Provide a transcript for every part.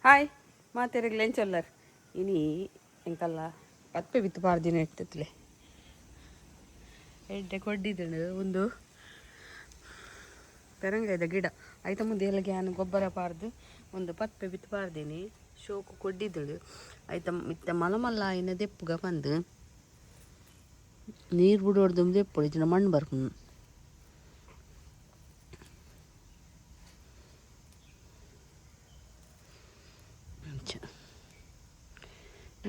hi ಮಾತೆರೆಗ್ಲ ಎಂಚೊಲ್ಲರ್ ಇನಿ ಎಂಕಲ್ಲ ಪತ್ಪೆ ಬಿತ್ತು ಪಾರ್ದಿನ ಇರ್ತತ್ಲೆ ಎಡ್ಡೆ ಕೊಡ್ಡಿದ್ದಳು ಒಂದು ಪೆರಂಗಾಯ್ದ ಗಿಡ ಐತ ಮುಂದೆ ಎಲ್ಲ ಗ್ಯಾನ್ ಗೊಬ್ಬರ ಪಾರ್ದು ಒಂದು ಪತ್ಪೆ ಬಿತ್ತು ಪಾರ್ದೀನಿ ಶೋಕು ಕೊಡ್ಡಿದ್ದಳು ಐತ ಮಿತ್ತ ಮಲಮಲ್ಲ ಇನ್ನ ದೆಪ್ಪುಗ ಬಂದು ನೀರು ಬಿಡೋಡ್ದು ದೆಪ್ಪು ಇಜ್ಜಿನ ಮಣ್ಣು ಬರ್ಕೊಂಡು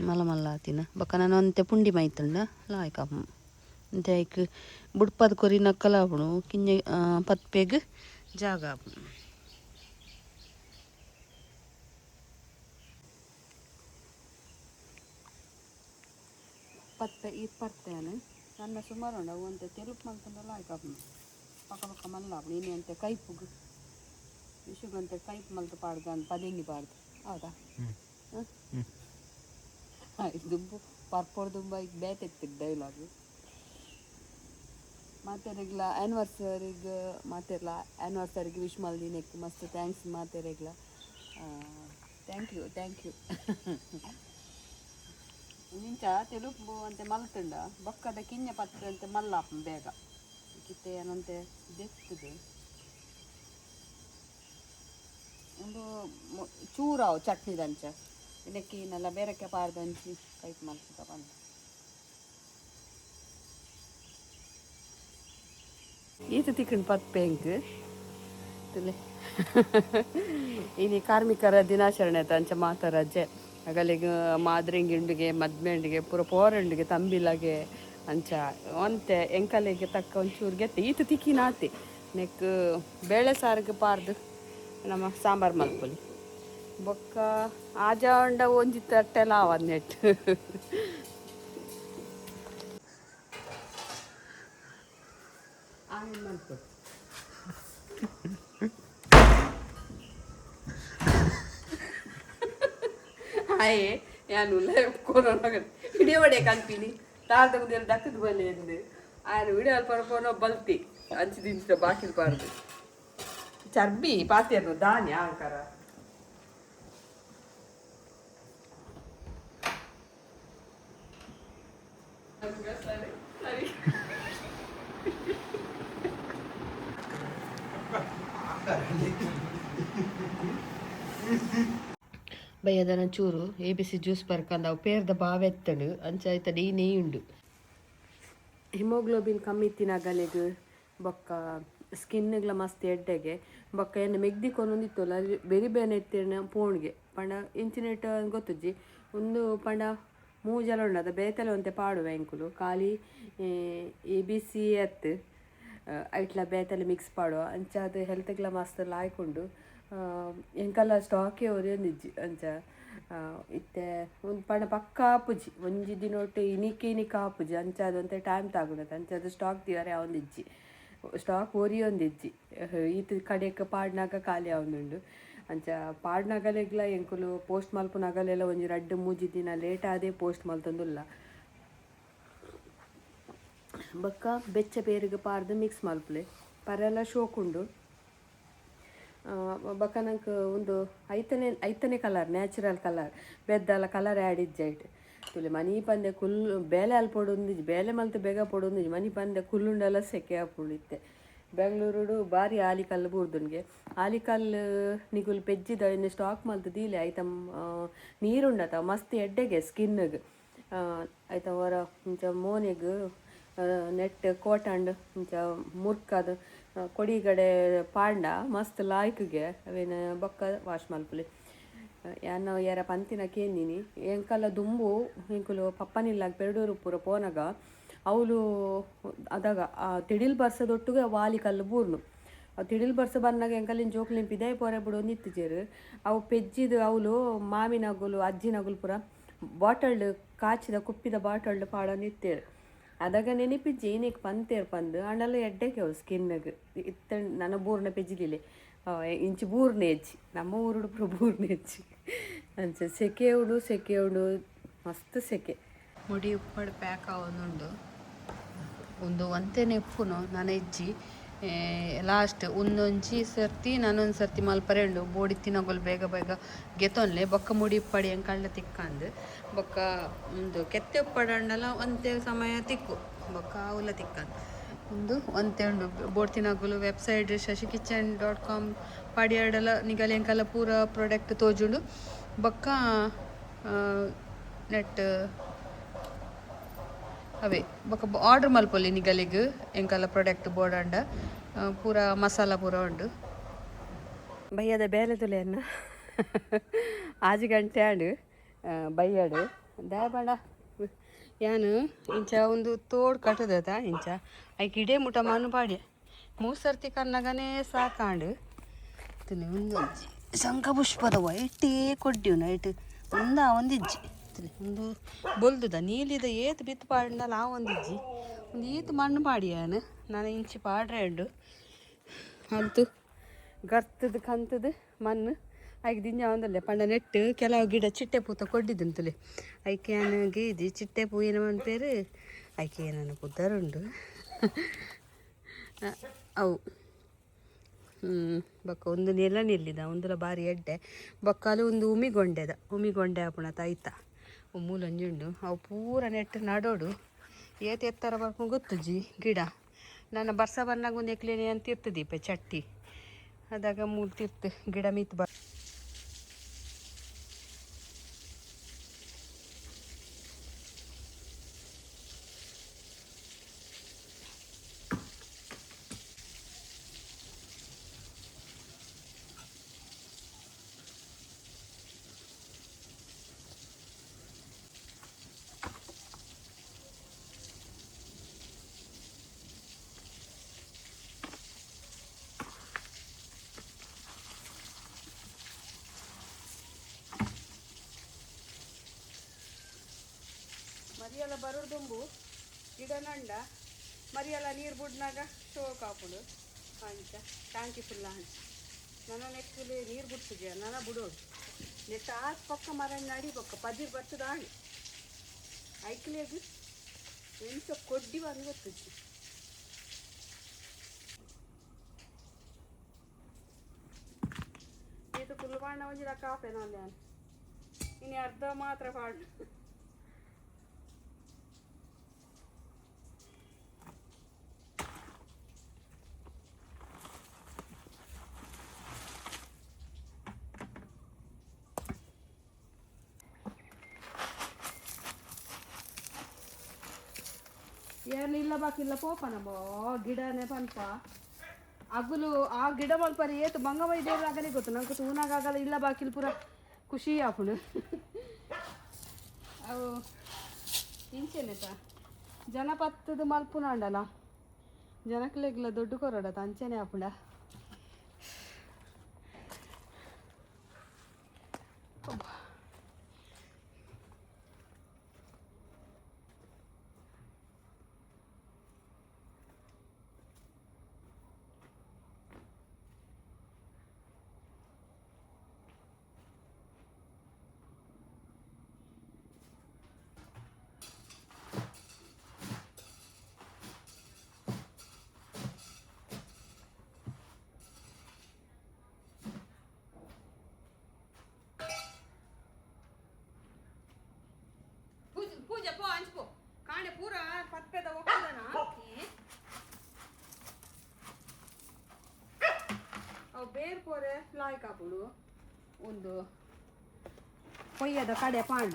ಮಲಮಲ್ಲ ಆತಿನ ಬಕ್ಕ ನಾನು ಅಂತೆ ಪುಂಡಿ ಮೈತಂಡ ಲಾಯ್ಕ ಅಂತೆ ಐಕ್ ಬುಡ್ಪದ ಕೊರಿ ನಕ್ಕಲಾಪುಣು ಕಿಂಜ ಪತ್ಪೆಗ್ ಜಾಗ ಆಪುಣು ಪತ್ಪೆ ಈ ಪರ್ತೇನೆ ನನ್ನ ಸುಮಾರು ಉಂಡ ಅಂತೆ ತೆಲುಪು ಮಲ್ತಂಡ ಲಾಯ್ಕ ಆಪುಣು ಪಕ್ಕ ಪಕ್ಕ ಮಲ್ಲಾಪುಣು ಇನಿ ಅಂತೆ ಕೈಪುಗ್ ವಿಷುಗಂತೆ ಕೈಪು ಮಲ್ತು ಪಾಡ್ಗ ಅಂತ ಪದೆಂಗಿ ಪಾಡ್ದು ಹೌದಾ ದುಂಬು ಪರ್ಪೋಡ್ ದುಂಬ ಈಗ ಬೇತೆತ್ತಿದ್ದು ಡೈಲಾಗು ಮಾತೆರೆಗ್ಲ ಆ್ಯನಿವರ್ಸರಿಗೆ ಮಾತೆರ್ಲ ಆ್ಯನಿವರ್ಸರಿಗೆ ವಿಶ್ ಮಲ್ದಿನಕ್ಕೆ ಮಸ್ತ್ ಥ್ಯಾಂಕ್ಸ್ ಮಾತೆರೆಗ್ಲ ಥ್ಯಾಂಕ್ ಯು ನಿಂಚ ತೆಲುಪು ಅಂತೆ ಮಲ್ತಂಡ ಬೊಕ್ಕದ ಕಿಂಜ ಪತ್ರ ಅಂತೆ ಮಲ್ಲಾಪ ಬೇಗ ಕಿತ್ತೆ ಏನಂತೆ ದೆತ್ತದು ಒಂದು ಚೂರಾವು ಚಟ್ನಿದಂಚ ಇದಕ್ಕೆ ಇನ್ನೆಲ್ಲ ಬೇರೆಕ್ಕೆ ಪಾರ್ದಂಚಿ ಕೈಟ್ ಮಲ್ಸುತ್ತ ಬಂದು ಈತ ತಿಕ್ಕಂಡು ಪತ್ಪೆಂಕ್ ತುಲೆ ಇನಿ ಕಾರ್ಮಿಕರ ದಿನಾಚರಣೆ ಆಯ್ತು ಅಂಚ ಮಾತಾರಜ್ಜೆ ಅಗಲಿಗೆ ಮಾದ್ರೆಂಗಿಂಡಿಗೆ ಮದ್ಮೆಂಡಿಗೆ ಪೂರ ಪೋರಂಡಿಗೆ ತಂಬಿಲಗೆ ಅಂಚ ಒಂತೆ ಎಂಕಲೆಗೆ ತಕ್ಕ ಒಂಚೂರು ಗೆತ್ತೆ ಈತ ತಿಕ್ಕಿನ ಆತಿ ನೆಕ್ ಬೇಳೆ ಸಾರಿಗೆ ಪಾರ್ದು ನಮ್ಮ ಸಾಂಬಾರು ಮಲ್ಪೊಲಿ ಬೊಕ್ಕ ಆಜ ಉಂಡ ಒಂಜಿ ತಟ್ಟೆಲ್ಲ ಆವದ್ ನೆಟ್ ಹಾಯೇ ಯಾನು ಕೊರೋನಾ ವಿಡಿಯೋ ಬಡಿಯ ಕಲ್ಪಿನಿ ತಾತ ಮುಂದೆ ಡಕ್ಕದ ಬಲ್ಲಿ ಎಂದು ಆಯ್ತು ವಿಡಿಯೋ ಪರ್ಪೋನೋ ಬಲ್ತಿ ಅಂಚಿ ದಿನ ಬಾಕಿಲ್ ಪಾರ್ದು ಚರ್ಬಿ ಪಾತಿಯನ್ನು ದಾನಿ ಆಂಕಾರ ಬಯ್ಯದನ ಚೂರು ABC ಜ್ಯೂಸ್ ಬರ್ಕಂದ ಅವು ಪೇರ್ದ ಬಾವೆತ್ತಡು ಅಂಚಾಯ್ತ ನೀ ಉಂಡು ಹಿಮೋಗ್ಲೋಬಿನ್ ಕಮ್ಮಿ ಇತ್ತಿನಾಗಲೆಗ್ ಬೊಕ್ಕ ಸ್ಕಿನ್ಗ್ಲ ಮಸ್ತ್ ಎಡ್ಡೆಗೆ ಬೊಕ್ಕ ಎಣ್ಣೆ ಮೆಗ್ದಿಕೊಂಡೊಂದಿತ್ತಲ್ಲ ಬೆರಿ ಬೇನೆ ಎತ್ತಿನ ಪೋಣ್ಗೆ ಪಂಡ ಇಂಚಿನೇಟ್ ಗೊತ್ತಜ್ಜಿ ಒಂದು ಪಂಡ ಮೂಜಲ ಉಂಡದ ಬೇತಲೆ ಒಂತೆ ಪಾಡುವ ಎಂಕುಲು ಖಾಲಿ ABC ಎತ್ತು ಐಟ್ಲ ಬೇತಲೆ ಮಿಕ್ಸ್ ಪಾಡುವ ಅಂಚ ಅದು ಹೆಲ್ತ್ಗ್ಲ ಮಸ್ತ್ ಲಾಯ್ಕೊಂಡು ಎಂಕಲ್ಲ ಸ್ಟಾಕೇ ಒರಿಯೊಂದಿಜ್ಜಿ ಅಂಚ ಇತ್ತೆ ಒಂದು ಪಂಡ ಪಕ್ಕ ಆಪುಜಿ ಒಂಜಿ ದಿನೊಟ್ಟು ಇನಿಕ ಆಪುಜಿ ಅಂಚ ಅದೊಂತೆ ಟೈಮ್ ತಾಗುನದು ಅಂಚ ಅದು ಸ್ಟಾಕ್ ದಿವರೆ ಅವೊಂದಿಜ್ಜಿ ಸ್ಟಾಕ್ ಒರಿಯೊಂದಿಜ್ಜಿ ಈತ ಕಡೆಗೆ ಪಾಡ್ನಾಗ ಖಾಲಿ ಅವೊಂದುಂಡು ಅಂಚ ಪಾಡ್ನಗಲೆಗ್ಲ ಎಂಕುಲು ಪೋಸ್ಟ್ ಮಲ್ಪು ನಗಲೆಲ್ಲ ಒಂಜಿ 2-3 ದಿನ ಲೇಟ್ ಆದೇ ಪೋಸ್ಟ್ ಮಲ್ತೊಂದುಲ್ಲ ಬೊಕ್ಕ ಬೆಚ್ಚ ಬೇರಿಗೆ ಪಾರ್ದು ಮಿಕ್ಸ್ ಮಲ್ಪುಲೆ ಪರೆಲ್ಲ ಶೋಕುಂಡು ಬೊಕ್ಕ ನಂಗೆ ಒಂದು ಐತನೇ ಕಲರ್ ನ್ಯಾಚುರಲ್ ಕಲರ್ ಬೆದ್ದಲ ಕಲರ್ ಆ್ಯಡ್ ಇಜ್ಜೈಟ್ ತುಲೆ ಮನಿ ಪಂದೆ ಕುಲ್ಲು ಬೇಲೆ ಅಲ್ಲಿ ಪೊಡೊಂದಿಜ್ಜಿ ಬೇಲೆ ಮಲ್ತು ಬೇಗ ಪೊಡೊಂದಿಜ್ಜಿ ಮನಿ ಪಂದೆ ಕುಲ್ಲುಂಡೆಲ್ಲ ಸೆಕೆ ಹಾಪುಳಿತ್ತೆ ಬೆಂಗಳೂರು ಬಾರಿ ಆಲಿಕಲ್ಲು ಬೂರ್ದುನ್ಗೆ ಆಲಿಕಲ್ಲು ನಿಗುಲು ಪೆಜ್ಜಿದ ಇನ್ನು ಸ್ಟಾಕ್ ಮಲ್ತು ದೀಲೆ ಐತ ನೀರುಂಡತ ಮಸ್ತ್ ಎಡ್ಡೆಗೆ ಸ್ಕಿನ್ಗೆ ಐತ ಹೊರ ಇಂಚ ಮೋನೆಗ್ ನೆಟ್ ಕೋಟಂಡ್ ಇಂಚ ಮುರ್ಕದ ಕೊಡಿಗಡೆ ಪಾಂಡ ಮಸ್ತ್ ಲಾಯ್ಕ್ಗೆ ಅವೇನು ಬೊಕ್ಕ ವಾಶ್ ಮಲ್ಪುಲಿ ಯಾನು ಯಾರ ಪಂತಿನ ಕೇಂದಿನಿ ಎಂಕಲ್ಲ ದುಂಬು ಎಂಕುಲು ಪಪ್ಪನಿಲ್ಲಾಗ ಪೆರಡೂರು ಪೂರ ಪೋನಾಗ ಅವಳು ಅದಾಗ ತಿಡಿಲ್ ಬರ್ಸದೊಟ್ಟಿಗೆ ವಾಲಿ ಕಲ್ಲು ಬೂರ್ನು ತಿಡಿಲ್ ಬರ್ಸ ಬಂದಾಗ ಎಂಕಲ್ಲಿನ ಜೋಕ್ಲಿನ ಪಿದಾಯಿ ಪೋರೆ ಬಿಡು ನಿತ್ತಿಜೇರು ಅವು ಪೆಜ್ಜಿದು ಅವಳು ಮಾಮಿನಗುಲು ಅಜ್ಜಿನಗುಲು ಪೂರ ಬಾಟಲ್ಡ್ ಕಾಚಿದ ಕುಪ್ಪಿದ ಬಾಟಲ್ಡ್ ಪಾಡ ನಿತ್ತೇರು ಅದಾಗ ನೆನಪಿಜ್ಜಿ ಏನಕ್ಕೆ ಪಂತೇರು ಪಂದು ಅಣ್ಣೆಲ್ಲ ಎಡ್ಡೆಗೆ ಅವು ಸ್ಕಿನ್ಗೆ ಇತ್ತ ನನ್ನ ಬೂರ್ನ ಪೆಜ್ಜಿಲಿಲೆ ಇಂಚು ಬೂರ್ನೆ ಹೆಚ್ಚಿ ನಮ್ಮ ಊರುಡು ಪೂರ ಬೂರ್ನೆ ಹೆಚ್ಚಿ ಅಂಚೆ ಸೆಕೆ ಉಂಡು ಮಸ್ತ್ ಸೆಕೆ ಮುಡಿ ಉಪ್ಪಡು ಪ್ಯಾಕ್ ಆವೊಂದುಂಡು ಒಂದು ಒಂತೆ ನೆಪ್ಪುನು ನಾನು ಇಜ್ಜಿ ಲಾಸ್ಟ್ ಒಂದೊಂಜಿ ಸರ್ತಿ ನಾನೊಂದು ಸರ್ತಿ ಮಲ್ಪರೆಂಡು ಬೋಡಿ ತಿನ್ನಗೊಲು ಬೇಗ ಬೇಗ ಗೆತೊನ್ಲೆ ಬೊಕ್ಕ ಮುಡಿ ಪಡಿ ಹೆಂಗೆ ಕಳ್ಳ ತಿಕ್ಕಂದು ಬೊಕ್ಕ ಒಂದು ಕೆತ್ತೆ ಉಪ್ಪಡಂಡಲ ಒಂತೆ ಸಮಯ ತಿಕ್ಕು ಬೊಕ್ಕ ಅವಲ ತಿಕ್ಕಂದು ಒಂದು ಒಂತೆ ಉಂಡು ಬೋಡಿ ತಿನ್ನಗೊಲು ವೆಬ್ಸೈಟ್ shashikitchen.com ಪಡಿಯಾಡಲ ನಿಗಲ ಎಂಕಲ್ಲ ಪೂರ ಪ್ರಾಡಕ್ಟ್ ತೋಜುಂಡು ಬೊಕ್ಕ ನೆಟ್ ಅವೇ ಬೊಕ ಆರ್ಡರ್ ಮಲ್ಪೊಲಿ ನಿಗಲಿಗ್ ಎಂಕಲ್ಲ ಪ್ರಾಡಕ್ಟ್ ಬೋಡಂಡ ಪೂರ ಮಸಾಲ ಪೂರ ಉಂಡು ಬಯ್ಯದ ಬೇಲೆ ತುಲೆಯನ್ನ ಆಜು ಗಂಟೆ ಆಂಡು ಬಯ್ಯಾಡು ದಾಯಬಂಡ ಯಾನು ಇಂಚ ಒಂದು ತೋಡು ಕಟ್ಟದತ ಇಂಚ ಐಕ್ ಇಡೇ ಮುಟ ಮಣ್ಣು ಪಾಡ್ಯ 3 ಸರ್ತಿ ಕನ್ನಗನೇ ಸಾಕಾಂಡು ತಿನ್ನಿ ಒಂದೊಂಜಿ ಶಂಖಪುಷ್ಪದ ವೈಟೇ ಕೊಡ್ಡಿವು ನೈಟ್ ಒಂದಿಜ್ಜಿ ಒಂದು ಬೊಲ್ದುದ ನೀಲಿದ ಏತ್ ಬಿತ್ತು ಪಾಡಿನಲ್ಲ ಆ ಒಂದಿಜ್ಜಿ ಒಂದು ಈತ್ ಮಣ್ಣು ಪಾಡಿಯಾನು ನಾನು ಇಂಚಿ ಪಾಡ್ರೆ ಉಂಡು ಅಂತು ಗರ್ತದ ಕಂತದ ಮಣ್ಣು ಐಕ್ ದಿಂಜ ಒಂದಲ್ಲೇ ಪಂಡ ನೆಟ್ಟು ಕೆಲವು ಗಿಡ ಚಿಟ್ಟೆ ಪೂತ ಕೊಡ್ಡಿದ್ದಂತಲೆ ಐಕೆ ಏನು ಗೀಜಿ ಚಿಟ್ಟೆ ಪೂಯಿನ ಮನ್ಪೇರು ಐಕೆ ಏನನ್ನು ಪುದ್ದರುಂಡು ಅವು ಬೊಕ್ಕ ಒಂದು ನೆಲ ನಿಲ್ಲಿದ ಒಂದುಲ ಬಾರಿ ಎಡ್ಡೆ ಬೊಕ್ಕಲು ಒಂದು ಉಮಿಗೊಂಡೆ ಆಪುಣ ತಾಯ್ತ ಮೂಲಂಜುಂಡು ಅವು ಪೂರ ನೆಟ್ಟು ನಡೋಡು ಏತ್ ಎತ್ತರ ಬರ್ಕೊಂಡು ಗೊತ್ತುಜಿ ಗಿಡ ನನ್ನ ಬರ್ಸ ಬಂದಾಗ ಒಂದು ಎಕ್ಲೇನೆ ಅಂತ ಇರ್ತದೀಪ ಚಟ್ಟಿ ಅದಾಗ ಮೂಲ್ತಿರ್ತು ಗಿಡ ಮಿತ್ ಬರ್ ಮರಿಯೆಲ್ಲ ಬರೋದುಂಬು ಗಿಡ ನಂಡ ಮರಿಯೆಲ್ಲ ನೀರು ಬಿಡ್ನಾಗ ಶೋಕ್ ಹಾಕೊಂಡು ಅಂಚ ಟ್ಯಾಂಕಿ ಫುಲ್ಲ ಹಂಚ ನನ್ನ ನೆಕ್ಕಲಿ ನೀರು ಬಿಡ್ತಿದ್ಯ ನನ್ನ ಬಿಡೋದು ನೆಟ್ಟು ಆಸ್ ಪಕ್ಕ ಮರ ನಡಿ ಪಕ್ಕ ಪದಿರ್ ಬರ್ತದ ಆಣಿ ಐಕ್ಲೇದು ಎಂತ ಕೊಡ್ಡಿ ಬಂದು ಗೊತ್ತಿದ್ದಿ ಇದು ಕುಲ್ಬಾಣ ಒಂಜಿರ ಕಾಫೆ ನಾನು ಇನ್ನು ಅರ್ಧ ಮಾತ್ರ ಪಾಡು ಏನು ಇಲ್ಲ ಬಾಕಿಲ್ಲ ಪೋಪನ ಬೋ ಗಿಡನೇ ಪನ್ಪ ಅಗುಲು ಆ ಗಿಡ ಮಲ್ಪರಿ ಏತು ಬಂಗವೈ ದೇವ್ರ ಆಗಲೇ ಗೊತ್ತು ನಂಗೆ ತೂನಾಗಲ್ಲ ಇಲ್ಲ ಬಾಕಿಲ್ ಪೂರ ಖುಷಿ ಆಪುಡು ಅವು ಇಂಚೆನೆತ ಜನಪತ್ತದ ಮಲ್ಪುನ ಅಂಡಲ್ಲ ಜನಕ್ಲೆಗ್ಲ ದೊಡ್ಡ ಕೊರಡತ ಅಂಚೆನೆ ಆಪುಂಡ ಪೂಜೆ ಪೋ ಹಂಚ್ಕೋ ಕಾಂಡೆ ಪೂರ ಪತ್ಪೆದ ಹೋಗ್ತದನ ಅವು ಬೇರ್ ಪೋರೆ ಲಾಯ್ಕ್ ಹಾಪುಡು ಒಂದು ಕೊಯ್ಯದ ಕಡೆ ಪಾಂಡ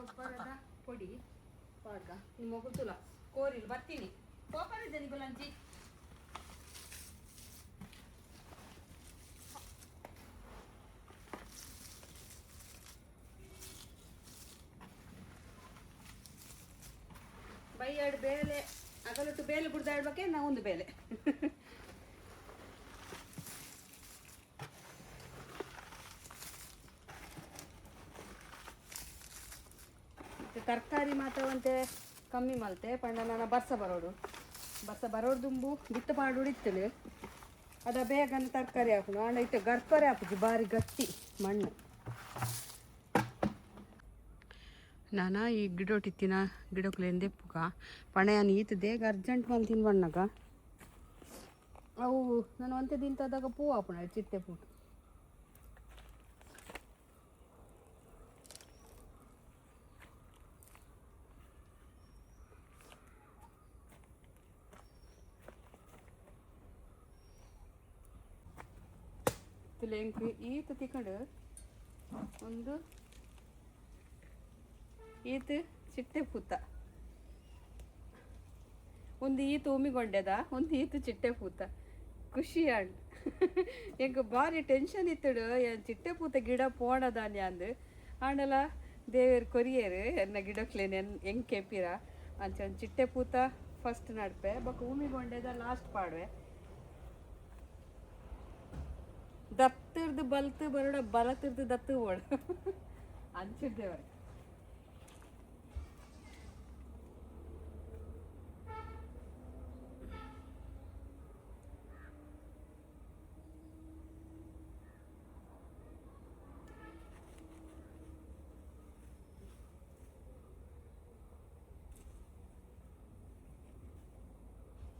ಗೊಬ್ಬರದ ಪೊಡಿ ಪಾಡ್ಗ ನಿಮ್ಮ ಗೊತ್ತಲ್ಲ ಕೋರಿಲ್ ಬರ್ತೀನಿ ಕೋಪರಿದ್ದೇನೆ ಗುಲಾಂಜಿ ಬೈ ಎರಡು ಬೇಳೆ ಅಗಲಟ್ಟು ಬೇಳೆ ಬುಡ್ದಾಡ್ಬೇಕೆ ನಾ ಒಂದು ಬೇಳೆ ತರಕಾರಿ ಮಾತ್ರವಂತೆ ಕಮ್ಮಿ ಮಲ್ತೆ ಪಂಡ ನಾನು ಬರ್ಸ ಬರೋಡು ದುಂಬು ಬಿತ್ತ ಪಾಡು ಇತ್ತಲು ಅದ ಬೇಗನೆ ತರಕಾರಿ ಹಾಕೋಣ ಆಂಡ ಇಟ್ಟು ಗರ್ಪರೆ ಹಾಕುದು ಬಾರಿ ಗಟ್ಟಿ ಮಣ್ಣು ನಾನು ಈ ಗಿಡೊಟ್ಟಿತ್ತಿನ ಗಿಡಕ್ಲೇನು ದೆಪ್ಪುಗ ಪಣೆಯನ್ನು ಈತದೇಗ ಅರ್ಜೆಂಟ್ ಮಲ್ ತಿನ್ಬಣ್ಣಗ ಅವು ನಾನು ಒಂತೆ ತಿಂತದಾಗ ಪೂ ಹಾಪುಣ ಚಿಟ್ಟೆ ಪೂಟು ತುಲೆಂಕು ಈತ ತಿಕೊಂಡು ಒಂದು ಈತ ಚಿಟ್ಟೆ ಪೂತ ಒಂದು ಈತ ಉಮ್ಮಿಗೊಂಡೆದ ಒಂದು ಈತ ಚಿಟ್ಟೆ ಪೂತ ಖುಷಿ ಅಂಡ್ ಎಂಗೆ ಭಾರಿ ಟೆನ್ಷನ್ ಇತ್ತಡು ಚಿಟ್ಟೆ ಪೂತ ಗಿಡ ಪೋಣದಾನೆ ಅಂದು ಆಂಡಲ ದೇವರು ಕೊರಿಯರು ಎನ್ನ ಗಿಡಕ್ಲೇನೆ ಹೆಂಗೆ ಕೆಪ್ಪಿರ ಅಂಚ ಚಿಟ್ಟೆ ಪೂತ ಫಸ್ಟ್ ನಡ್ಪೆ ಬೊಕ್ಕ ಉಮ್ಮಿಗೊಂಡೆದ ಲಾಸ್ಟ್ ಪಾಡ್ವೆ ದತ್ತರ್ದು ಬಲ್ತು ಬರೋಡ ಬಲತಿರ್ದು ದತ್ತು ಓಡ ಅಂಚಿದ್ದೇವ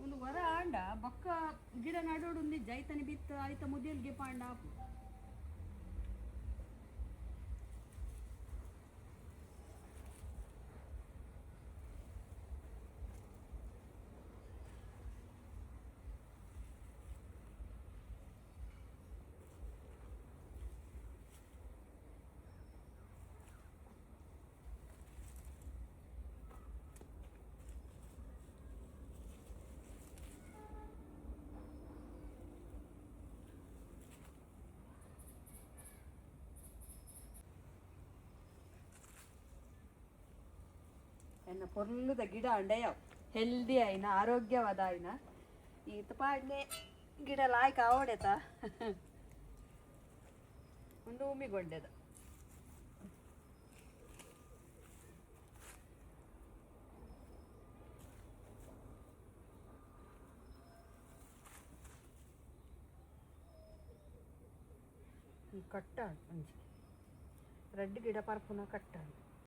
ಒಂದು ವರ ಆಂಡ ಬೊಕ್ಕ ಗಿಡ ನಡೋಡು ನಿಜ ಐತನಿ ಬಿತ್ತ ಆಯ್ತ ಮುದಿಯಲ್ಗೆ ಪಾಂಡ ಎನ್ನ ಪೊರ್ಲುದ ಗಿಡ ಅಂಡೆಯ ಹೆಲ್ದಿ ಆಯ್ನ ಆರೋಗ್ಯವಾದ ಆಯ್ನ ಈತ ಪಾಡ್ನೆ ಗಿಡ ಲಾಯ್ಕ ಆವಡೆತ ಒಂದು ಉಮ್ಮಿಗೊಂಡೆದ ಕಟ್ಟ ಅಂಜಿ ರೆಡ್ ಗಿಡ ಪರ್ಪುನ ಕಟ್ಟ